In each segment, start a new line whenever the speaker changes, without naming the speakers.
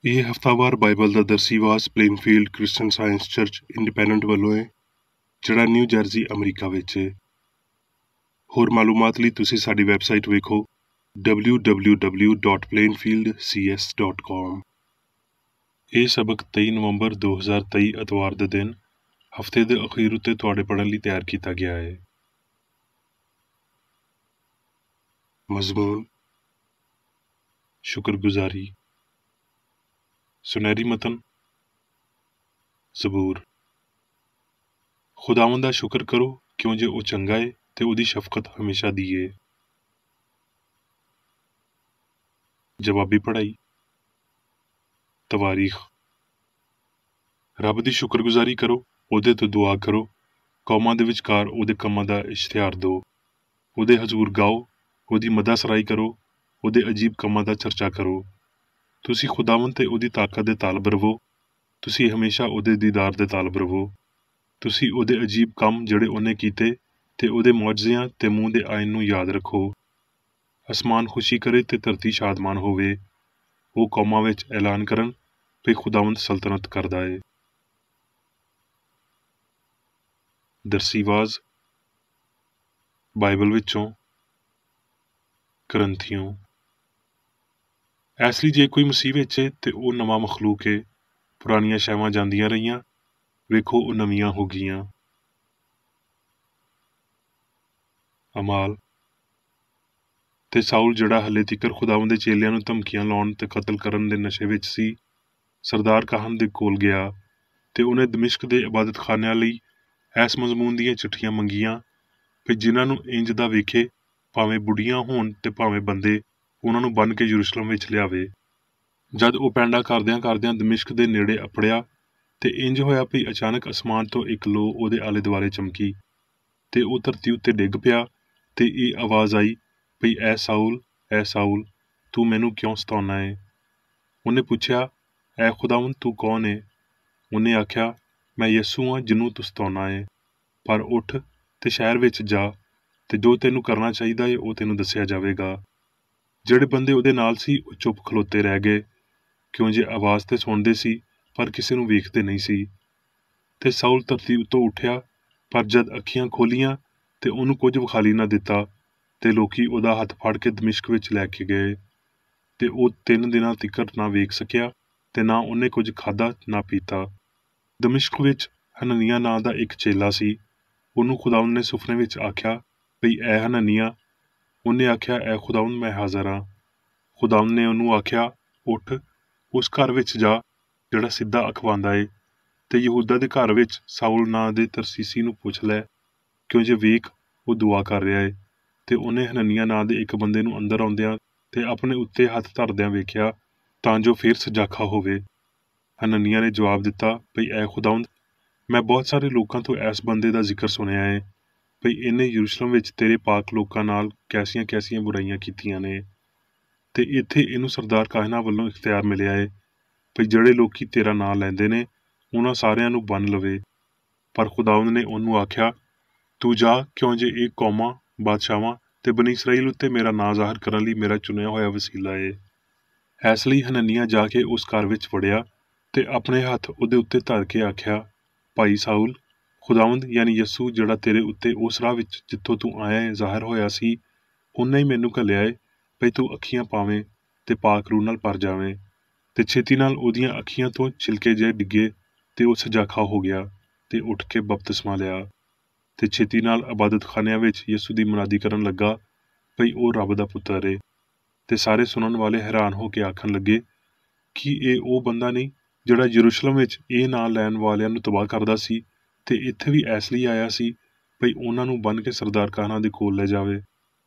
ਇਹ ਹਫ਼ਤਾਵਾਰ ਬਾਈਬਲ ਦਾ ਦਰਸੀ ਵਾਸ Plainfield Christian Science Church Independent ਵੱਲੋਂ ਹੈ, ਜਿਹੜਾ ਨਿਊ ਜਰਸੀ ਅਮਰੀਕਾ ਵਿੱਚ ਹੈ। ਹੋਰ ਮਾਲੂਮਾਤ ਲਈ ਤੁਸੀਂ ਸਾਡੀ ਵੈਬਸਾਈਟ ਵੇਖੋ www.plainfieldcs.com। ਇਹ ਸਬਕ 23 ਨਵੰਬਰ 2023 ਐਤਵਾਰ ਦੇ ਦਿਨ ਹਫ਼ਤੇ ਦੇ ਅਖੀਰ ਉੱਤੇ ਤੁਹਾਡੇ ਪੜ੍ਹਨ ਲਈ ਤਿਆਰ ਕੀਤਾ ਗਿਆ ਹੈ। ਮਜ਼ਮੂਨ, ਸ਼ੁਕਰਗੁਜ਼ਾਰੀ। ਸੁਨਹਿਰੀ ਮਤਨ, ਜ਼ਬੂਰ। ਖੁਦਾਵੰਦ ਦਾ ਸ਼ੁਕਰ ਕਰੋ ਕਿਉਂ ਜੇ ਉਹ ਚੰਗਾ ਏ ਤੇ ਉਹਦੀ ਸ਼ਫਕਤ ਹਮੇਸ਼ਾ ਦੀ ਏ। ਜਵਾਬੀ ਪੜ੍ਹਾਈ। ਤਵਾਰੀਖ। ਰੱਬ ਦੀ ਸ਼ੁਕਰਗੁਜ਼ਾਰੀ ਕਰੋ, ਉਹਦੇ ਤੋਂ ਦੁਆ ਕਰੋ, ਕੌਮਾਂ ਦੇ ਵਿਚਕਾਰ ਉਹਦੇ ਕੰਮਾਂ ਦਾ ਇਸ਼ਤਿਹਾਰ ਦਿਓ, ਉਹਦੇ ਹਜ਼ੂਰ ਗਾਓ, ਉਹਦੀ ਮਦਾਸਰਾਈ ਕਰੋ, ਉਹਦੇ ਅਜੀਬ ਕੰਮਾਂ ਦਾ ਚਰਚਾ ਕਰੋ। ਤੁਸੀਂ ਖੁਦਾਵੰਦ ਤੇ ਉਹਦੀ ਤਾਕਤ ਦੇ ਤਾਲਬ ਰਵੋ, ਤੁਸੀਂ ਹਮੇਸ਼ਾ ਉਹਦੇ ਦੀਦਾਰ ਦੇ ਤਾਲਬ ਰਵੋ। ਤੁਸੀਂ ਉਹਦੇ ਅਜੀਬ ਕੰਮ ਜਿਹੜੇ ਉਹਨੇ ਕੀਤੇ ਤੇ ਉਹਦੇ ਮੁਅਜਜ਼ਿਆਂ ਤੇ ਮੂੰਹ ਦੇ ਆਇਨ ਨੂੰ ਯਾਦ ਰੱਖੋ। ਅਸਮਾਨ ਖੁਸ਼ੀ ਕਰੇ ਤੇ ਧਰਤੀ ਸ਼ਾਦਮਾਨ ਹੋਵੇ। ਉਹ ਕੌਮਾਂ ਵਿੱਚ ਐਲਾਨ ਕਰਨ ਵੀ ਖੁਦਾਵੰਦ ਸਲਤਨਤ ਕਰਦਾ ਏ। ਦਰਸੀਵਾਜ਼ ਬਾਈਬਲ ਵਿੱਚੋਂ ਕਰੰਥੀਓ। ਇਸ ਲਈ ਜੇ ਕੋਈ ਮਸੀਹ ਵਿੱਚ ਏ ਤੇ ਉਹ ਨਵਾਂ ਮਖਲੂਕ ਏ, ਪੁਰਾਣੀਆਂ ਸ਼ੈਵਾਂ ਜਾਂਦੀਆਂ ਰਹੀਆਂ, ਵੇਖੋ ਉਹ ਨਵੀਆਂ ਹੋ ਗਈਆਂ। ਅਮਾਲ। ਤੇ ਸਾਊਲ ਜਿਹੜਾ ਹਲੇ ਤੀਕਰ ਖੁਦਾਵੰਦ ਦੇ ਚੇਲਿਆਂ ਨੂੰ ਧਮਕੀਆਂ ਲਾਉਣ ਤੇ ਕਤਲ ਕਰਨ ਦੇ ਨਸ਼ੇ ਵਿੱਚ ਸੀ, ਸਰਦਾਰ ਕਾਹਨ ਦੇ ਕੋਲ ਗਿਆ ਤੇ ਉਹਨੇ ਦਮਿਸ਼ਕ ਦੇ ਇਬਾਦਤਖਾਨਿਆਂ ਲਈ ਇਸ ਮਜ਼ਮੂਨ ਦੀਆਂ ਚਿੱਠੀਆਂ ਮੰਗੀਆਂ ਵੀ ਜਿਨ੍ਹਾਂ ਨੂੰ ਇੰਜ ਦਾ ਵੇਖੇ, ਭਾਵੇਂ ਬੁੱਢੀਆਂ ਹੋਣ ਤੇ ਭਾਵੇਂ ਬੰਦੇ, ਉਹਨਾਂ ਨੂੰ ਬੰਨ੍ਹ ਕੇ ਯਰੂਸ਼ਲਮ ਵਿੱਚ ਲਿਆਵੇ। ਜਦ ਉਹ ਪੈਂਡਾ ਕਰਦਿਆਂ ਕਰਦਿਆਂ ਦਮਿਸ਼ਕ ਦੇ ਨੇੜੇ ਅੱਪੜਿਆ ਤੇ ਇੰਜ ਹੋਇਆ ਵੀ ਅਚਾਨਕ ਅਸਮਾਨ ਤੋਂ ਇੱਕ ਲੋ ਉਹਦੇ ਆਲੇ ਦੁਆਲੇ ਚਮਕੀ ਤੇ ਉਹ ਧਰਤੀ ਉੱਤੇ ਡਿੱਗ ਪਿਆ ਤੇ ਇਹ ਆਵਾਜ਼ ਆਈ ਵੀ ਐ ਸਾਊਲ, ਐ ਸਾਊਲ, ਤੂੰ ਮੈਨੂੰ ਕਿਉਂ ਸਤਾਉਣਾ ਏ? ਉਹਨੇ ਪੁੱਛਿਆ, ਐ ਖੁਦਾਵੰਦ ਤੂੰ ਕੌਣ ਏ? ਉਹਨੇ ਆਖਿਆ, ਮੈਂ ਯਿਸੂ ਹਾਂ ਜਿਹਨੂੰ ਤੂੰ ਸਤਾਉਣਾ ਏ। ਪਰ ਉੱਠ ਤੇ ਸ਼ਹਿਰ ਵਿੱਚ ਜਾ ਤੇ ਜੋ ਤੈਨੂੰ ਕਰਨਾ ਚਾਹੀਦਾ ਏ ਉਹ ਤੈਨੂੰ ਦੱਸਿਆ ਜਾਵੇਗਾ। ਜਿਹੜੇ ਬੰਦੇ ਉਹਦੇ ਨਾਲ ਸੀ ਉਹ ਚੁੱਪ ਖਲੋਤੇ ਰਹਿ ਗਏ, ਕਿਉਂ ਜੇ ਆਵਾਜ਼ ਤੇ ਸੁਣਦੇ ਸੀ ਪਰ ਕਿਸੇ ਨੂੰ ਵੇਖਦੇ ਨਹੀਂ ਸੀ। ਤੇ ਸਾਊਲ ਧਰਤੀ ਉੱਤੋਂ ਉੱਠਿਆ, ਪਰ ਜਦ ਅੱਖੀਆਂ ਖੋਲੀਆਂ ਤੇ ਉਹਨੂੰ ਕੁਝ ਵਿਖਾਲੀ ਨਾ ਦਿੱਤਾ ਤੇ ਲੋਕੀ ਉਹਦਾ ਹੱਥ ਫੜ ਕੇ ਦਮਿਸ਼ਕ ਵਿੱਚ ਲੈ ਕੇ ਗਏ ਤੇ ਉਹ 3 ਦਿਨਾਂ ਤੀਕਰ ਨਾ ਵੇਖ ਸਕਿਆ ਤੇ ਨਾ ਉਹਨੇ ਕੁਝ ਖਾਧਾ ਨਾ ਪੀਤਾ। ਦਮਿਸ਼ਕ ਵਿੱਚ ਹਨਨੀਆ ਨਾਂ ਦਾ ਇੱਕ ਚੇਲਾ ਸੀ। ਉਹਨੂੰ ਖੁਦਾਵੰਦ ਨੇ ਸੁਪਨੇ ਵਿੱਚ ਆਖਿਆ ਵੀ ਐ ਹਨਨੀਆ। ਉਹਨੇ ਆਖਿਆ, ਐ ਖੁਦਾਵੰਦ ਮੈਂ ਹਾਜ਼ਰ ਹਾਂ। ਖੁਦਾਵੰਦ ਨੇ ਉਹਨੂੰ ਆਖਿਆ, ਉੱਠ ਉਸ ਘਰ ਵਿੱਚ ਜਾ ਜਿਹੜਾ ਸਿੱਧਾ ਅਖਵਾਂਦਾ ਏ ਤੇ ਯਹੂਦਾ ਦੇ ਘਰ ਵਿੱਚ ਸਾਊਲ ਨਾਂ ਦੇ ਤਰਸੀਸੀ ਨੂੰ ਪੁੱਛ ਲੈ, ਕਿਉਂ ਜੇ ਵੇਖ ਉਹ ਦੁਆ ਕਰ ਰਿਹਾ ਏ। ਤੇ ਉਹਨੇ ਹਨਨੀਆ ਨਾਂ ਦੇ ਇੱਕ ਬੰਦੇ ਨੂੰ ਅੰਦਰ ਆਉਂਦਿਆਂ ਤੇ ਆਪਣੇ ਉੱਤੇ ਹੱਥ ਧਰਦਿਆਂ ਵੇਖਿਆ ਤਾਂ ਜੋ ਫੇਰ ਸਜਾਖਾ ਹੋਵੇ। ਹਨਨੀਆ ਨੇ ਜਵਾਬ ਦਿੱਤਾ ਭਈ ਐ ਖੁਦਾਵੰਦ, ਮੈਂ ਬਹੁਤ ਸਾਰੇ ਲੋਕਾਂ ਤੋਂ ਇਸ ਬੰਦੇ ਦਾ ਜ਼ਿਕਰ ਸੁਣਿਆ ਏ ਭਈ ਇਹਨੇ ਯਰੂਸ਼ਲਮ ਵਿੱਚ ਤੇਰੇ ਪਾਕ ਲੋਕਾਂ ਨਾਲ ਕੈਸੀਆਂ ਬੁਰਾਈਆਂ ਕੀਤੀਆਂ ਨੇ ਤੇ ਇੱਥੇ ਇਹਨੂੰ ਸਰਦਾਰ ਕਾਹਨਾਂ ਵੱਲੋਂ ਇਖਤਿਆਰ ਮਿਲਿਆ ਏ ਭਈ ਜਿਹੜੇ ਲੋਕੀ ਤੇਰਾ ਨਾਂ ਲੈਂਦੇ ਨੇ ਉਹਨਾਂ ਸਾਰਿਆਂ ਨੂੰ ਬੰਨ ਲਵੇ। ਪਰ ਖੁਦਾਵੰਦ ਨੇ ਉਹਨੂੰ ਆਖਿਆ, ਤੂੰ ਜਾ, ਕਿਉਂ ਜੇ ਇਹ ਕੌਮਾਂ, ਬਾਦਸ਼ਾਹਾਂ ਤੇ ਬਨੀ ਇਸਰਾਈਲ ਉੱਤੇ ਮੇਰਾ ਨਾਂ ਜ਼ਾਹਰ ਕਰਨ ਲਈ ਮੇਰਾ ਚੁਣਿਆ ਹੋਇਆ ਵਸੀਲਾ ਏ। ਇਸ ਲਈ ਹਨਨੀਆ ਜਾ ਕੇ ਉਸ ਘਰ ਵਿੱਚ ਵੜਿਆ ਤੇ ਆਪਣੇ ਹੱਥ ਉਹਦੇ ਉੱਤੇ ਧਰ ਕੇ ਆਖਿਆ, ਭਾਈ ਸਾਊਲ, ਖੁਦਾਵੰਦ ਯਾਨੀ ਯਸੂ ਜਿਹੜਾ ਤੇਰੇ ਉੱਤੇ ਉਸ ਰਾਹ ਵਿੱਚ ਜਿੱਥੋਂ ਤੂੰ ਆਇਆ ਏ ਜ਼ਾਹਰ ਹੋਇਆ ਸੀ, ਉਹਨੇ ਹੀ ਮੈਨੂੰ ਘੱਲਿਆ ਏ ਭਈ ਤੂੰ ਅੱਖੀਆਂ ਪਾਵੇਂ ਤੇ ਪਾਕ ਰੂਹ ਨਾਲ ਭਰ ਜਾਵੇਂ। ਤੇ ਛੇਤੀ ਨਾਲ ਉਹਦੀਆਂ ਅੱਖੀਆਂ ਤੋਂ ਛਿਲਕੇ ਜਿਹੇ ਡਿੱਗੇ ਤੇ ਉਹ ਸਜਾਖਾ ਹੋ ਗਿਆ ਤੇ ਉੱਠ ਕੇ ਬਪਤਿਸਮਾ ਲਿਆ ਤੇ ਛੇਤੀ ਨਾਲ ਇਬਾਦਤਖਾਨਿਆਂ ਵਿੱਚ ਯਿਸੂ ਦੀ ਮੁਨਾਦੀ ਕਰਨ ਲੱਗਾ ਭਈ ਉਹ ਰੱਬ ਦਾ ਪੁੱਤਰ ਏ। ਤੇ ਸਾਰੇ ਸੁਣਨ ਵਾਲੇ ਹੈਰਾਨ ਹੋ ਕੇ ਆਖਣ ਲੱਗੇ, ਕੀ ਇਹ ਉਹ ਬੰਦਾ ਨਹੀਂ ਜਿਹੜਾ ਯਰੂਸ਼ਲਮ ਵਿੱਚ ਇਹ ਨਾਂ ਲੈਣ ਵਾਲਿਆਂ ਨੂੰ ਤਬਾਹ ਕਰਦਾ ਸੀ ਤੇ ਇੱਥੇ ਵੀ ਇਸ ਲਈ ਆਇਆ ਸੀ ਭਈ ਉਹਨਾਂ ਨੂੰ ਬੰਨ੍ਹ ਕੇ ਸਰਦਾਰ ਕਾਹਨਾਂ ਦੇ ਕੋਲ ਲੈ ਜਾਵੇ।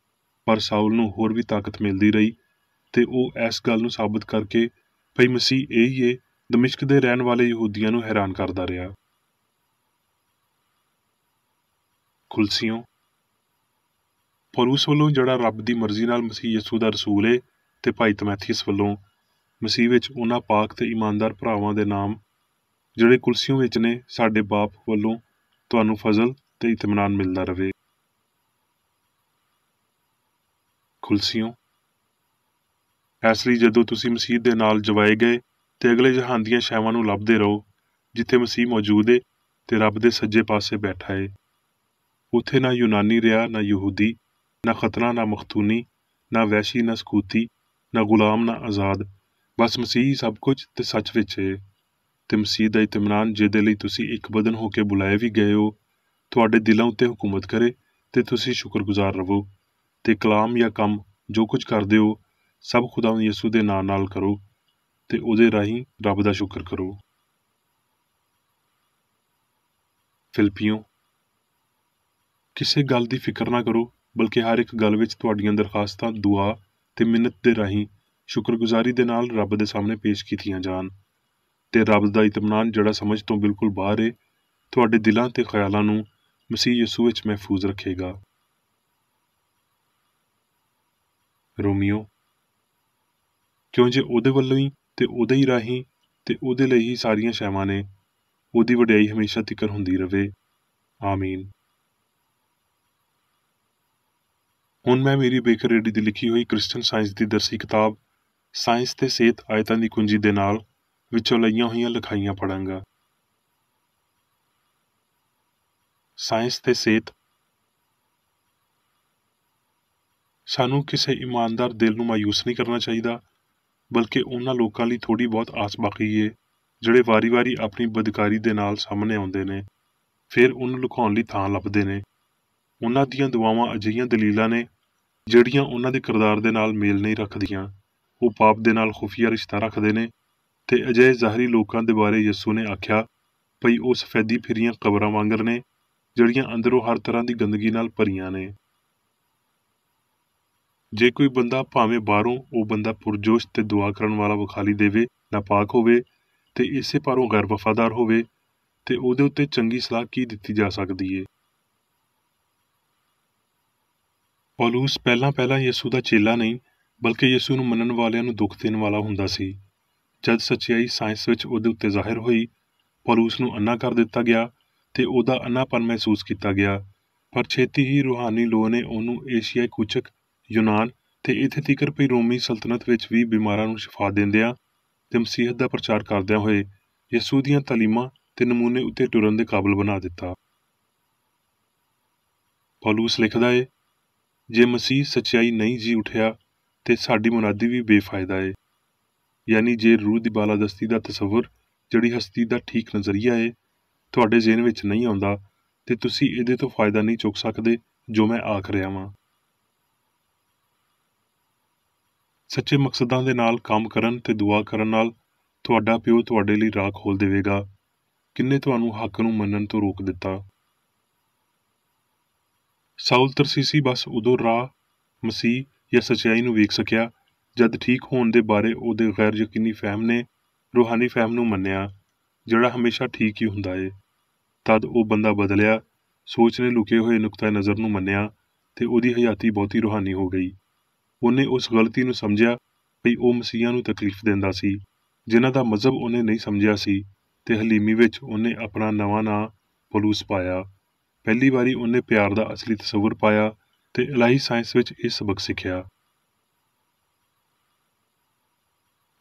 ਪਰ ਸਾਊਲ ਨੂੰ ਹੋਰ ਵੀ ਤਾਕਤ ਮਿਲਦੀ ਰਹੀ ਤੇ ਉਹ ਇਸ ਗੱਲ ਨੂੰ ਸਾਬਤ ਕਰਕੇ ਭਈ ਮਸੀਹ ਇਹ ਹੀ ਏ, ਦਮਿਸ਼ਕ ਦੇ ਰਹਿਣ ਵਾਲੇ ਯਹੂਦੀਆਂ ਨੂੰ ਹੈਰਾਨ ਕਰਦਾ ਰਿਹਾ। ਖੁਲਸੀਓਂ। ਪੌਲੁਸ ਵੱਲੋਂ ਜਿਹੜਾ ਰੱਬ ਦੀ ਮਰਜ਼ੀ ਨਾਲ ਮਸੀਹ ਯਿਸੂ ਦਾ ਰਸੂਲ ਏ ਤੇ ਭਾਈ ਤਮੈਥੀਅਸ ਵੱਲੋਂ ਮਸੀਹ ਵਿੱਚ ਉਹਨਾਂ ਪਾਕ ਤੇ ਇਮਾਨਦਾਰ ਭਰਾਵਾਂ ਦੇ ਨਾਮ ਜਿਹੜੇ ਕੁਲਸੀਓਂ ਵਿੱਚ ਨੇ, ਸਾਡੇ ਬਾਪ ਵੱਲੋਂ ਤੁਹਾਨੂੰ ਫਜ਼ਲ ਤੇ ਇਤਮਾਨਾਨ ਮਿਲਦਾ ਰਵੇ। ਖੁਲਸੀਓਂ। ਇਸ ਲਈ ਜਦੋਂ ਤੁਸੀਂ ਮਸੀਹ ਦੇ ਨਾਲ ਜਵਾਏ ਗਏ ਤੇ ਅਗਲੇ ਜਹਾਨ ਦੀਆਂ ਛਾਵਾਂ ਨੂੰ ਲੱਭਦੇ ਰਹੋ, ਜਿੱਥੇ ਮਸੀਹ ਮੌਜੂਦ ਏ ਤੇ ਰੱਬ ਦੇ ਸੱਜੇ ਪਾਸੇ ਬੈਠਾ ਏ। ਉੱਥੇ ਨਾ ਯੂਨਾਨੀ ਰਿਹਾ, ਨਾ ਯਹੂਦੀ, ਨਾ ਖਤਨਾ, ਨਾ ਮਖਤੂਨੀ, ਨਾ ਵੈਸ਼ੀ, ਨਾ ਸਕੂਤੀ, ਨਾ ਗੁਲਾਮ, ਨਾ ਆਜ਼ਾਦ। ਬਸ ਮਸੀਹ ਸਭ ਕੁਝ ਤੇ ਸੱਚ ਵਿੱਚ ਏ। ਤੇ ਮਸੀਹ ਦਾ ਇਤਮਾਨਾਨ, ਜਿਹਦੇ ਲਈ ਤੁਸੀਂ ਇੱਕ ਬਦਨ ਹੋ ਕੇ ਬੁਲਾਏ ਵੀ ਗਏ ਹੋ, ਤੁਹਾਡੇ ਦਿਲਾਂ ਉੱਤੇ ਹੁਕੂਮਤ ਕਰੇ ਤੇ ਤੁਸੀਂ ਸ਼ੁਕਰਗੁਜ਼ਾਰ ਰਹੋ। ਤੇ ਕਲਾਮ ਜਾਂ ਕੰਮ ਜੋ ਕੁਝ ਕਰਦੇ ਹੋ, ਸਭ ਖੁਦਾਵੰਦ ਯਿਸੂ ਦੇ ਨਾਂ ਨਾਲ ਕਰੋ ਤੇ ਉਹਦੇ ਰਾਹੀਂ ਰੱਬ ਦਾ ਸ਼ੁਕਰ ਕਰੋ। ਫਿਲਪੀਓ, ਕਿਸੇ ਗੱਲ ਦੀ ਫਿਕਰ ਨਾ ਕਰੋ, ਬਲਕਿ ਹਰ ਇੱਕ ਗੱਲ ਵਿੱਚ ਤੁਹਾਡੀਆਂ ਦਰਖਾਸਤਾਂ, ਦੁਆ ਤੇ ਮਿੰਨਤ ਦੇ ਰਾਹੀਂ ਸ਼ੁਕਰਗੁਜ਼ਾਰੀ ਦੇ ਨਾਲ ਰੱਬ ਦੇ ਸਾਹਮਣੇ ਪੇਸ਼ ਕੀਤੀਆਂ ਜਾਣ। ਤੇ ਰੱਬ ਦਾ ਇਤਮਾਨਾਨ, ਜਿਹੜਾ ਸਮਝ ਤੋਂ ਬਿਲਕੁਲ ਬਾਹਰ ਏ, ਤੁਹਾਡੇ ਦਿਲਾਂ ਤੇ ਖਿਆਲਾਂ ਨੂੰ ਮਸੀਹ ਯਿਸੂ ਵਿੱਚ ਮਹਿਫੂਜ਼ ਰੱਖੇਗਾ। ਰੋਮੀਓ, ਕਿਉਂ ਜੇ ਉਹਦੇ ਵੱਲੋਂ ਹੀ ਤੇ ਉਹਦੇ ਹੀ ਰਾਹੀਂ ਤੇ ਉਹਦੇ ਲਈ ਹੀ ਸਾਰੀਆਂ ਛਾਵਾਂ ਨੇ, ਉਹਦੀ ਵਡਿਆਈ ਹਮੇਸ਼ਾ ਤਿਕਰ ਹੁੰਦੀ ਰਵੇ। ਆਮੀਨ। ਹੁਣ ਮੈਂ ਮੇਰੀ ਬੇਕਰ ਰੇਡੀ ਦੀ ਲਿਖੀ ਹੋਈ ਕ੍ਰਿਸਚਨ ਸਾਇੰਸ ਦੀ ਦਰਸੀ ਕਿਤਾਬ ਸਾਇੰਸ ਤੇ ਸਿਹਤ ਆਇਤਾਂ ਦੀ ਕੁੰਜੀ ਦੇ ਨਾਲ ਵਿੱਚੋਂ ਲਈਆਂ ਹੋਈਆਂ ਲਿਖਾਈਆਂ ਪੜਾਂਗਾ। ਸਾਇੰਸ ਤੇ ਸਿਹਤ। ਸਾਨੂੰ ਕਿਸੇ ਇਮਾਨਦਾਰ ਦਿਲ ਨੂੰ ਮਾਯੂਸ ਨਹੀਂ ਕਰਨਾ ਚਾਹੀਦਾ, ਬਲਕਿ ਉਹਨਾਂ ਲੋਕਾਂ ਲਈ ਥੋੜ੍ਹੀ ਬਹੁਤ ਆਸ ਬਾਕੀ ਏ ਜਿਹੜੇ ਵਾਰੀ-ਵਾਰੀ ਆਪਣੀ ਬਦਕਾਰੀ ਦੇ ਨਾਲ ਸਾਹਮਣੇ ਆਉਂਦੇ ਨੇ, ਫਿਰ ਉਹਨੂੰ ਲੁਕਾਉਣ ਲਈ ਥਾਂ ਲੱਭਦੇ ਨੇ। ਉਹਨਾਂ ਦੀਆਂ ਦੁਆਵਾਂ ਅਜਿਹੀਆਂ ਦਲੀਲਾਂ ਨੇ ਜਿਹੜੀਆਂ ਉਹਨਾਂ ਦੇ ਕਿਰਦਾਰ ਦੇ ਨਾਲ ਮੇਲ ਨਹੀਂ ਰੱਖਦੀਆਂ। ਉਹ ਪਾਪ ਦੇ ਨਾਲ ਖੁਫੀਆ ਰਿਸ਼ਤਾ ਰੱਖਦੇ ਨੇ ਤੇ ਅਜਿਹੇ ਜ਼ਾਹਰੀ ਲੋਕਾਂ ਦੇ ਬਾਰੇ ਯਿਸੂ ਨੇ ਆਖਿਆ ਭਈ ਉਹ ਸਫੈਦੀ ਫਿਰੀਆਂ ਕਬਰਾਂ ਵਾਂਗਰ ਨੇ, ਜਿਹੜੀਆਂ ਅੰਦਰੋਂ ਹਰ ਤਰ੍ਹਾਂ ਦੀ ਗੰਦਗੀ ਨਾਲ ਭਰੀਆਂ ਨੇ। ਜੇ ਕੋਈ ਬੰਦਾ ਭਾਵੇਂ ਬਾਹਰੋਂ ਉਹ ਬੰਦਾ ਪੁਰਜੋਸ਼ ਤੇ ਦੁਆ ਕਰਨ ਵਾਲਾ ਵਿਖਾਲੀ ਦੇਵੇ, ਨਾਪਾਕ ਹੋਵੇ ਤੇ ਇਸੇ ਪਾਰੋਂ ਗੈਰ ਵਫਾਦਾਰ ਹੋਵੇ, ਤੇ ਉਹਦੇ ਉੱਤੇ ਚੰਗੀ ਸਲਾਹ ਕੀ ਦਿੱਤੀ ਜਾ ਸਕਦੀ ਏ। ਪੌਲੁਸ ਪਹਿਲਾਂ ਯਿਸੂ ਦਾ ਚੇਲਾ ਨਹੀਂ, ਬਲਕਿ ਯਿਸੂ ਨੂੰ ਮੰਨਣ ਵਾਲਿਆਂ ਨੂੰ ਦੁੱਖ ਦੇਣ ਵਾਲਾ ਹੁੰਦਾ ਸੀ। ਜਦ ਸੱਚਾਈ ਸਾਇੰਸ ਵਿੱਚ ਉਹਦੇ ਉੱਤੇ ਜ਼ਾਹਿਰ ਹੋਈ, ਪੌਲੁਸ ਨੂੰ ਅੰਨਾ ਕਰ ਦਿੱਤਾ ਗਿਆ ਤੇ ਉਹਦਾ ਅੰਨਾਪਨ ਮਹਿਸੂਸ ਕੀਤਾ ਗਿਆ। ਪਰ ਛੇਤੀ ਹੀ ਰੂਹਾਨੀ ਲੋਅ ਨੇ ਉਹਨੂੰ ਏਸ਼ੀਆਈ ਕੂਚਕ, ਯੂਨਾਨ ਤੇ ਇੱਥੇ ਤੀਕਰ ਪਈ ਰੋਮੀ ਸਲਤਨਤ ਵਿੱਚ ਵੀ ਬਿਮਾਰਾਂ ਨੂੰ ਸ਼ਿਫਾ ਦਿੰਦਿਆਂ ਤੇ ਮਸੀਹਤ ਦਾ ਪ੍ਰਚਾਰ ਕਰਦਿਆਂ ਹੋਏ ਯਿਸੂ ਦੀਆਂ ਤਾਲੀਮਾਂ ਤੇ ਨਮੂਨੇ ਉੱਤੇ ਟੁਰਨ ਦੇ ਕਾਬਲ ਬਣਾ ਦਿੱਤਾ। ਪੌਲੁਸ ਲਿਖਦਾ ਏ, ਜੇ ਮਸੀਹ ਸੱਚਾਈ ਨਹੀਂ ਜੀ ਉਠਿਆ ਤੇ ਸਾਡੀ ਮੁਨਾਦੀ ਵੀ ਬੇਫਾਇਦਾ ਏ। ਯਾਨੀ ਜੇ ਰੂਹ ਦੀ ਬਾਲਾਦਸਤੀ ਦਾ ਤਸੱਵੁਰ, ਜਿਹੜੀ ਹਸਤੀ ਦਾ ਠੀਕ ਨਜ਼ਰੀਆ ਏ, ਤੁਹਾਡੇ ਜ਼ਿਹਨ ਵਿੱਚ ਨਹੀਂ ਆਉਂਦਾ ਤੇ ਤੁਸੀਂ ਇਹਦੇ ਤੋਂ ਫਾਇਦਾ ਨਹੀਂ ਚੁੱਕ ਸਕਦੇ ਜੋ ਮੈਂ ਆਖ ਰਿਹਾ ਵਾਂ। ਸੱਚੇ ਮਕਸਦਾਂ ਦੇ ਨਾਲ ਕੰਮ ਕਰਨ ਤੇ ਦੁਆ ਕਰਨ ਨਾਲ ਤੁਹਾਡਾ ਪਿਓ ਤੁਹਾਡੇ ਲਈ ਰਾਹ ਖੋਲ੍ਹ ਦੇਵੇਗਾ। ਕਿੰਨੇ ਤੁਹਾਨੂੰ ਹੱਕ ਨੂੰ ਮੰਨਣ ਤੋਂ ਰੋਕ ਦਿੱਤਾ। ਸਾਊਲ ਤਰਸੀਸੀ ਬਸ ਉਦੋਂ ਰਾਹ, ਮਸੀਹ ਜਾਂ ਸੱਚਾਈ ਨੂੰ ਵੇਖ ਸਕਿਆ ਜਦ ਠੀਕ ਹੋਣ ਦੇ ਬਾਰੇ ਉਹਦੇ ਗੈਰ ਯਕੀਨੀ ਫਹਿਮ ਨੇ ਰੂਹਾਨੀ ਫਹਿਮ ਨੂੰ ਮੰਨਿਆ, ਜਿਹੜਾ ਹਮੇਸ਼ਾ ਠੀਕ ਹੀ ਹੁੰਦਾ ਏ। ਤਦ ਉਹ ਬੰਦਾ ਬਦਲਿਆ, ਸੋਚ ਨੇ ਲੁਕੇ ਹੋਏ ਨੁਕਤਾ ਨਜ਼ਰ ਨੂੰ ਮੰਨਿਆ ਤੇ ਉਹਦੀ ਹਯਾਤੀ ਬਹੁਤੀ ਰੂਹਾਨੀ ਹੋ ਗਈ। ਉਹਨੇ ਉਸ ਗਲਤੀ ਨੂੰ ਸਮਝਿਆ ਵੀ ਉਹ ਮਸੀਹਾਂ ਨੂੰ ਤਕਲੀਫ ਦਿੰਦਾ ਸੀ, ਜਿਨ੍ਹਾਂ ਦਾ ਮਜ਼ਹਬ ਉਹਨੇ ਨਹੀਂ ਸਮਝਿਆ ਸੀ, ਤੇ ਹਲੀਮੀ ਵਿੱਚ ਉਹਨੇ ਆਪਣਾ ਨਵਾਂ ਨਾਂ ਪੌਲੁਸ ਪਾਇਆ। ਪਹਿਲੀ ਵਾਰੀ ਉਹਨੇ ਪਿਆਰ ਦਾ ਅਸਲੀ ਤਸੱਵੁਰ ਪਾਇਆ ਤੇ ਇਲਾਹੀ ਸਾਇੰਸ ਵਿੱਚ ਇਹ ਸਬਕ ਸਿੱਖਿਆ।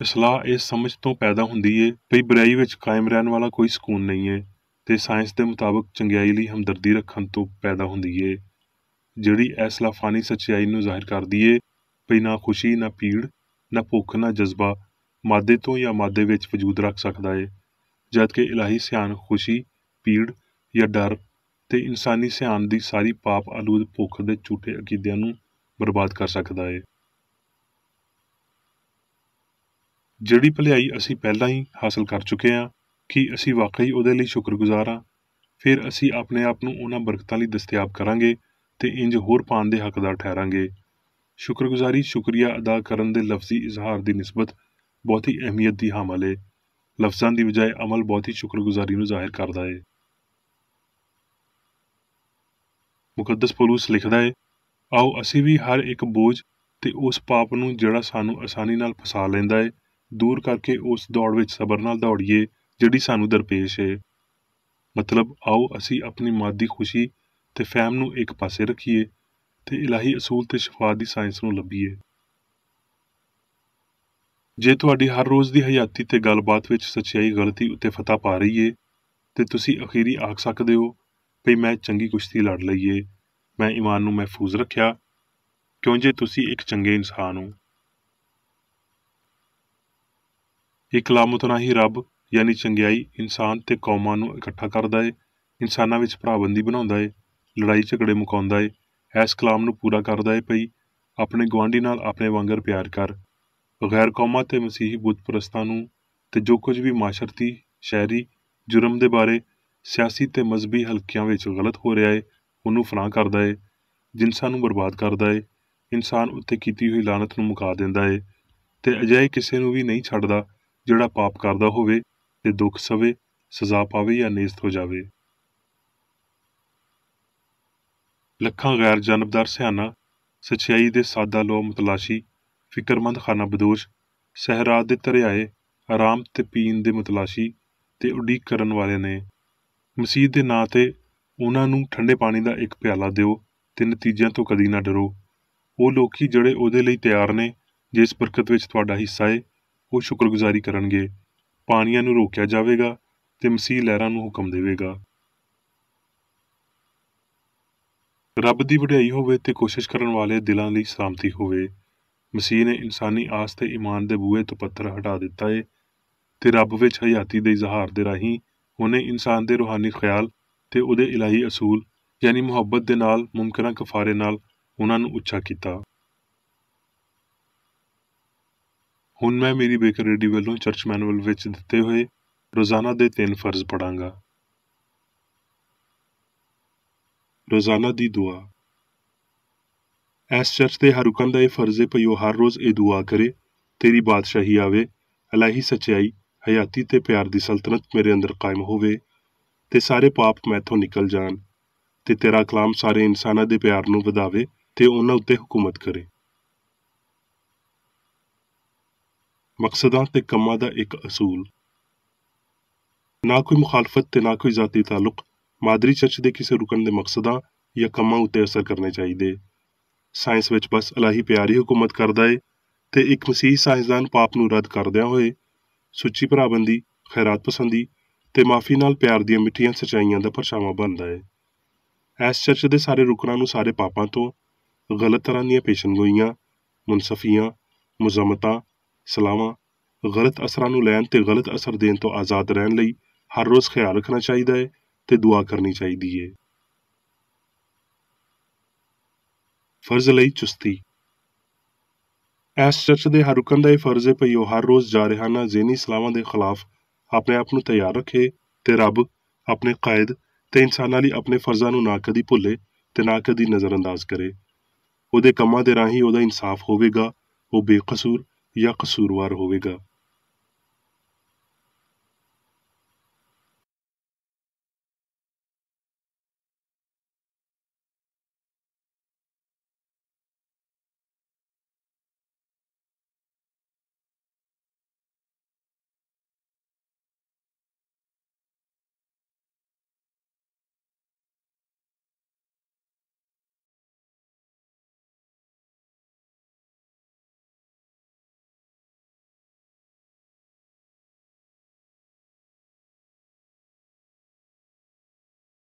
ਇਸਲਾਹ ਇਸ ਸਮਝ ਤੋਂ ਪੈਦਾ ਹੁੰਦੀ ਏ ਵੀ ਬੁਰਾਈ ਵਿੱਚ ਕਾਇਮ ਰਹਿਣ ਵਾਲਾ ਕੋਈ ਸਕੂਨ ਨਹੀਂ ਏ, ਤੇ ਸਾਇੰਸ ਦੇ ਮੁਤਾਬਕ ਚੰਗਿਆਈ ਲਈ ਹਮਦਰਦੀ ਰੱਖਣ ਤੋਂ ਪੈਦਾ ਹੁੰਦੀ ਏ, ਜਿਹੜੀ ਇਸ ਲਾਫਾਨੀ ਸੱਚਾਈ ਨੂੰ ਜ਼ਾਹਿਰ ਕਰਦੀ ਏ ਵੀ ਨਾ ਖੁਸ਼ੀ, ਨਾ ਪੀੜ, ਨਾ ਭੁੱਖ, ਨਾ ਜਜ਼ਬਾ ਮਾਦੇ ਤੋਂ ਜਾਂ ਮਾਦੇ ਵਿੱਚ ਵਜੂਦ ਰੱਖ ਸਕਦਾ ਏ, ਜਦਕਿ ਇਲਾਹੀ ਸਿਆਣ ਖੁਸ਼ੀ, ਪੀੜ ਜਾਂ ਡਰ ਤੇ ਇਨਸਾਨੀ ਸਿਆਣ ਦੀ ਸਾਰੀ ਪਾਪ ਆਲੂਦ ਭੁੱਖ ਦੇ ਝੂਠੇ ਅਕੀਦਿਆਂ ਨੂੰ ਬਰਬਾਦ ਕਰ ਸਕਦਾ ਏ। ਜਿਹੜੀ ਭਲਾਈ ਅਸੀਂ ਪਹਿਲਾਂ ਹੀ ਹਾਸਲ ਕਰ ਚੁੱਕੇ ਹਾਂ, ਕੀ ਅਸੀਂ ਵਾਕਈ ਉਹਦੇ ਲਈ ਸ਼ੁਕਰਗੁਜ਼ਾਰ ਹਾਂ? ਫਿਰ ਅਸੀਂ ਆਪਣੇ ਆਪ ਨੂੰ ਉਹਨਾਂ ਬਰਕਤਾਂ ਲਈ ਦਸਤਿਆਬ ਕਰਾਂਗੇ ਤੇ ਇੰਜ ਹੋਰ ਪਾਣ ਦੇ ਹੱਕਦਾਰ ਠਹਿਰਾਂਗੇ। ਸ਼ੁਕਰਗੁਜ਼ਾਰੀ ਸ਼ੁਕਰੀਆ ਅਦਾ ਕਰਨ ਦੇ ਲਫ਼ਜ਼ੀ ਇਜ਼ਹਾਰ ਦੀ ਨਿਸਬਤ ਬਹੁਤੀ ਅਹਿਮੀਅਤ ਦੀ ਹਾਮਲ ਏ। ਲਫ਼ਜ਼ਾਂ ਦੀ ਬਜਾਏ ਅਮਲ ਬਹੁਤੀ ਸ਼ੁਕਰਗੁਜ਼ਾਰੀ ਨੂੰ ਜ਼ਾਹਿਰ ਕਰਦਾ ਏ। ਮੁਕੱਦਸ ਪੌਲੁਸ ਲਿਖਦਾ ਏ, ਆਓ ਅਸੀਂ ਵੀ ਹਰ ਇੱਕ ਬੋਝ ਤੇ ਉਸ ਪਾਪ ਨੂੰ ਜਿਹੜਾ ਸਾਨੂੰ ਆਸਾਨੀ ਨਾਲ ਫਸਾ ਲੈਂਦਾ ਏ, ਦੂਰ ਕਰਕੇ ਉਸ ਦੌੜ ਵਿੱਚ ਸਬਰ ਨਾਲ ਦੌੜੀਏ ਜਿਹੜੀ ਸਾਨੂੰ ਦਰਪੇਸ਼ ਏ। ਮਤਲਬ ਆਓ ਅਸੀਂ ਆਪਣੀ ਮਾਦੀ ਖੁਸ਼ੀ ਤੇ ਫਹਿਮ ਨੂੰ ਇੱਕ ਪਾਸੇ ਰੱਖੀਏ ਤੇ ਇਲਾਹੀ ਅਸੂਲ ਤੇ ਸ਼ਿਫਾ ਦੀ ਸਾਇੰਸ ਨੂੰ ਲੱਭੀਏ। ਜੇ ਤੁਹਾਡੀ ਹਰ ਰੋਜ਼ ਦੀ ਹਯਾਤੀ ਤੇ ਗੱਲਬਾਤ ਵਿੱਚ ਸੱਚਾਈ ਗਲਤੀ ਉੱਤੇ ਫਤਹ ਪਾ ਰਹੀ ਏ ਤੇ ਤੁਸੀਂ ਅਖੀਰੀ ਆਖ ਸਕਦੇ ਹੋ ਭਈ ਮੈਂ ਚੰਗੀ ਕੁਸ਼ਤੀ ਲੜ ਲਈ ਏ, ਮੈਂ ਈਮਾਨ ਨੂੰ ਮਹਿਫੂਜ਼ ਰੱਖਿਆ, ਕਿਉਂ ਜੇ ਤੁਸੀਂ ਇੱਕ ਚੰਗੇ ਇਨਸਾਨ ਹੋ। ਇਹ ਕਲਾਮਤਨਾਹੀ ਰੱਬ ਯਾਨੀ ਚੰਗਿਆਈ ਇਨਸਾਨ ਤੇ ਕੌਮਾਂ ਨੂੰ ਇਕੱਠਾ ਕਰਦਾ ਏ, ਇਨਸਾਨਾਂ ਵਿੱਚ ਭਰਾਬੰਦੀ ਬਣਾਉਂਦਾ ਏ, ਲੜਾਈ ਝਗੜੇ ਮੁਕਾਉਂਦਾ ਏ। ਇਸ ਕਲਾਮ ਨੂੰ ਪੂਰਾ ਕਰਦਾ ਏ ਭਈ ਆਪਣੇ ਗੁਆਂਢੀ ਨਾਲ ਆਪਣੇ ਵਾਂਗਰ ਪਿਆਰ ਕਰ। ਗੈਰ ਕੌਮਾਂ ਤੇ ਮਸੀਹੀ ਬੁੱਤ ਪ੍ਰਸਤਾਂ ਨੂੰ ਤੇ ਜੋ ਕੁਝ ਵੀ ਮਾਸ਼ਰਤੀ, ਸ਼ਹਿਰੀ ਜੁਰਮ ਦੇ ਬਾਰੇ ਸਿਆਸੀ ਤੇ ਮਜ਼ਹਬੀ ਹਲਕਿਆਂ ਵਿੱਚ ਗਲਤ ਹੋ ਰਿਹਾ ਏ ਉਹਨੂੰ ਫਨਾਹ ਕਰਦਾ ਏ, ਜਿਨਸਾਂ ਨੂੰ ਬਰਬਾਦ ਕਰਦਾ ਏ, ਇਨਸਾਨ ਉੱਤੇ ਕੀਤੀ ਹੋਈ ਲਾਨਤ ਨੂੰ ਮੁਕਾ ਦਿੰਦਾ ਏ ਤੇ ਅਜਿਹੇ ਕਿਸੇ ਨੂੰ ਵੀ ਨਹੀਂ ਛੱਡਦਾ ਜਿਹੜਾ ਪਾਪ ਕਰਦਾ ਹੋਵੇ ਤੇ ਦੁੱਖ ਸਵੇ, ਸਜ਼ਾ ਪਾਵੇ ਜਾਂ ਨੇਸਤ ਹੋ ਜਾਵੇ। ਲੱਖਾਂ ਗੈਰ ਜਾਨਬਦਾਰ ਸਿਆਣਾ, ਸੱਚਾਈ ਦੇ ਸਾਦਾ ਲੋ ਮਤਲਾਸ਼ੀ, ਫਿਕਰਮੰਦ ਖਾਨਾ ਬਦੋਸ਼, ਸਹਿਰਾ ਦੇ ਧਰਿਆਏ, ਆਰਾਮ ਤੇ ਪੀਣ ਦੇ ਮਤਲਾਸ਼ੀ ਤੇ ਉਡੀਕ ਕਰਨ ਵਾਲੇ ਨੇ। ਮਸੀਹ ਦੇ ਨਾਂ ਤੇ ਉਹਨਾਂ ਨੂੰ ਠੰਡੇ ਪਾਣੀ ਦਾ ਇੱਕ ਪਿਆਲਾ ਦਿਓ ਤੇ ਨਤੀਜਿਆਂ ਤੋਂ ਕਦੀ ਨਾ ਡਰੋ। ਉਹ ਲੋਕੀ ਜਿਹੜੇ ਉਹਦੇ ਲਈ ਤਿਆਰ ਨੇ, ਜਿਸ ਬਰਕਤ ਵਿੱਚ ਤੁਹਾਡਾ ਹਿੱਸਾ ਏ, ਉਹ ਸ਼ੁਕਰਗੁਜ਼ਾਰੀ ਕਰਨਗੇ। ਪਾਣੀਆਂ ਨੂੰ ਰੋਕਿਆ ਜਾਵੇਗਾ ਤੇ ਮਸੀਹ ਲਹਿਰਾਂ ਨੂੰ ਹੁਕਮ ਦੇਵੇਗਾ। ਰੱਬ ਦੀ ਵਡਿਆਈ ਹੋਵੇ ਤੇ ਕੋਸ਼ਿਸ਼ ਕਰਨ ਵਾਲੇ ਦਿਲਾਂ ਲਈ ਸਲਾਮਤੀ ਹੋਵੇ। ਮਸੀਹ ਨੇ ਇਨਸਾਨੀ ਆਸ ਤੇ ਈਮਾਨ ਦੇ ਬੂਹੇ ਤੋਂ ਪੱਥਰ ਹਟਾ ਦਿੱਤਾ ਏ ਤੇ ਰੱਬ ਵਿੱਚ ਹਯਾਤੀ ਦੇ ਇਜ਼ਹਾਰ ਦੇ ਰਾਹੀਂ ਉਹਨੇ ਇਨਸਾਨ ਦੇ ਰੂਹਾਨੀ ਖਿਆਲ ਤੇ ਉਹਦੇ ਇਲਾਹੀ ਅਸੂਲ ਯਾਨੀ ਮੁਹੱਬਤ ਦੇ ਨਾਲ ਮੁਮਕਿਨਾ ਕਫਾਰੇ ਨਾਲ ਉਹਨਾਂ ਨੂੰ ਉੱਚਾ ਕੀਤਾ। ਹੁਣ ਮੈਂ ਮੇਰੀ ਬੇਕਰ ਰੇਡੀ ਵੱਲੋਂ ਚਰਚ ਮੈਨੂਅਲ ਵਿੱਚ ਦਿੱਤੇ ਹੋਏ ਰੋਜ਼ਾਨਾ ਦੇ 3 ਫਰਜ਼ ਪੜਾਂਗਾ। ਰੋਜ਼ਾਨਾ ਦੀ ਦੁਆ। ਇਸ ਚਰਚ ਦੇ ਹਰ ਰੁਕਨ ਦਾ ਇਹ ਫਰਜ਼ ਏ ਭਈ ਉਹ ਹਰ ਰੋਜ਼ ਇਹ ਦੁਆ ਕਰੇ, ਤੇਰੀ ਬਾਦਸ਼ਾਹੀ ਆਵੇ, ਇਲਾਹੀ ਸੱਚਾਈ, ਹਯਾਤੀ ਤੇ ਪਿਆਰ ਦੀ ਸਲਤਨਤ ਮੇਰੇ ਅੰਦਰ ਕਾਇਮ ਹੋਵੇ ਤੇ ਸਾਰੇ ਪਾਪ ਮੈਥੋਂ ਨਿਕਲ ਜਾਣ ਤੇ ਤੇਰਾ ਕਲਾਮ ਸਾਰੇ ਇਨਸਾਨਾਂ ਦੇ ਪਿਆਰ ਨੂੰ ਵਧਾਵੇ ਤੇ ਉਹਨਾਂ ਉੱਤੇ ਹੁਕੂਮਤ ਕਰੇ। ਮਕਸਦਾਂ ਤੇ ਕੰਮਾਂ ਦਾ ਇੱਕ ਅਸੂਲ। ਨਾ ਕੋਈ ਮੁਖਾਲਫਤ ਤੇ ਨਾ ਕੋਈ ਜ਼ਾਤੀ ਤਾਲੁਕ ਮਾਦਰੀ ਚਰਚ ਦੇ ਕਿਸੇ ਰੁਕਨ ਦੇ ਮਕਸਦਾਂ ਜਾਂ ਕੰਮਾਂ ਉੱਤੇ ਅਸਰ ਕਰਨੇ ਚਾਹੀਦੇ। ਸਾਇੰਸ ਵਿੱਚ ਬਸ ਇਲਾਹੀ ਪਿਆਰ ਹੀ ਹੁਕੂਮਤ ਕਰਦਾ ਏ ਤੇ ਇੱਕ ਮਸੀਹੀ ਸਾਇੰਸਦਾਨ ਪਾਪ ਨੂੰ ਰੱਦ ਕਰਦਿਆਂ ਹੋਏ ਸੁੱਚੀ ਭਰਾਬੰਦੀ, ਖੈਰਾਤ ਪਸੰਦੀ ਤੇ ਮਾਫੀ ਨਾਲ ਪਿਆਰ ਦੀਆਂ ਮਿੱਠੀਆਂ ਸੱਚਾਈਆਂ ਦਾ ਪਰਛਾਵਾਂ ਬਣਦਾ ਏ। ਇਸ ਚਰਚ ਦੇ ਸਾਰੇ ਰੁਕਨਾਂ ਨੂੰ ਸਾਰੇ ਪਾਪਾਂ ਤੋਂ, ਗਲਤ ਤਰ੍ਹਾਂ ਦੀਆਂ ਪੇਸ਼ਨਗੋਈਆਂ, ਮੁਨਸਫੀਆਂ, ਮੁਜ਼ਮਤਾਂ, ਸਲਾਹਾਂ, ਗਲਤ ਅਸਰਾਂ ਨੂੰ ਲੈਣ ਤੇ ਗਲਤ ਅਸਰ ਦੇਣ ਤੋਂ ਆਜ਼ਾਦ ਰਹਿਣ ਲਈ ਹਰ ਰੋਜ਼ ਖਿਆਲ ਰੱਖਣਾ ਚਾਹੀਦਾ ਏ ਤੇ ਦੁਆ ਕਰਨੀ ਚਾਹੀਦੀ ਏ। ਫਰਜ਼ ਲਈ ਚੁਸਤੀ। ਇਸ ਚਰਚ ਦੇ ਹਰ ਰੁਕਨ ਦਾ ਇਹ ਫਰਜ਼ ਏ ਭਈ ਉਹ ਹਰ ਰੋਜ਼ ਜਾਰਿਹਾਨਾ ਜ਼ੇਨੀ ਸਲਾਹਾਂ ਦੇ ਖਿਲਾਫ ਆਪਣੇ ਆਪ ਨੂੰ ਤਿਆਰ ਰੱਖੇ ਤੇ ਰੱਬ, ਆਪਣੇ ਕਾਇਦ ਤੇ ਇਨਸਾਨਾਂ ਲਈ ਆਪਣੇ ਫਰਜ਼ਾਂ ਨੂੰ ਨਾ ਕਦੀ ਭੁੱਲੇ ਤੇ ਨਾ ਕਦੀ ਨਜ਼ਰਅੰਦਾਜ਼ ਕਰੇ। ਉਹਦੇ ਕੰਮਾਂ ਦੇ ਰਾਹੀਂ ਉਹਦਾ ਇਨਸਾਫ ਹੋਵੇਗਾ, ਉਹ ਬੇਕਸੂਰ ਜਾਂ ਕਸੂਰਵਾਰ ਹੋਵੇਗਾ।